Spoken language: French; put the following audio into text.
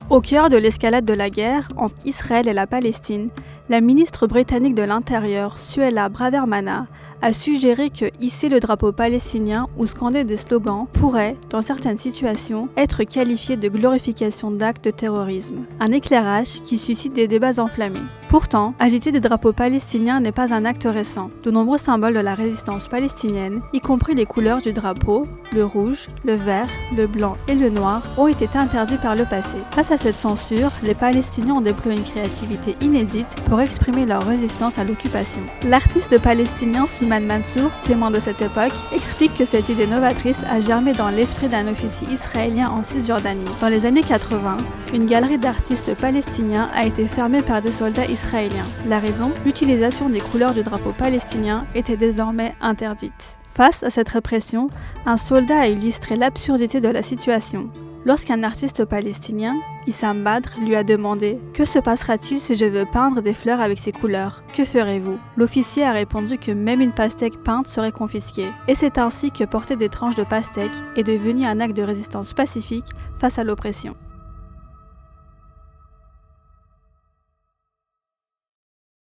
Au cœur de l'escalade de la guerre entre Israël et la Palestine, la ministre britannique de l'Intérieur, Suella Braverman, a suggéré que hisser le drapeau palestinien ou scander des slogans pourrait, dans certaines situations, être qualifié de glorification d'actes de terrorisme. Un éclairage qui suscite des débats enflammés. Pourtant, agiter des drapeaux palestiniens n'est pas un acte récent. De nombreux symboles de la résistance palestinienne, y compris les couleurs du drapeau, le rouge, le vert, le blanc et le noir, ont été interdits par le passé. Face à cette censure, les Palestiniens ont déployé une créativité inédite pour exprimer leur résistance à l'occupation. L'artiste palestinien Siman Mansour, témoin de cette époque, explique que cette idée novatrice a germé dans l'esprit d'un officier israélien en Cisjordanie. Dans les années 80, une galerie d'artistes palestiniens a été fermée par des soldats israéliens. La raison ? L'utilisation des couleurs du drapeau palestinien était désormais interdite. Face à cette répression, un soldat a illustré l'absurdité de la situation. Lorsqu'un artiste palestinien, Issam Badr, lui a demandé « Que se passera-t-il si je veux peindre des fleurs avec ces couleurs ? Que ferez-vous » L'officier a répondu que même une pastèque peinte serait confisquée. Et c'est ainsi que porter des tranches de pastèque est devenu un acte de résistance pacifique face à l'oppression.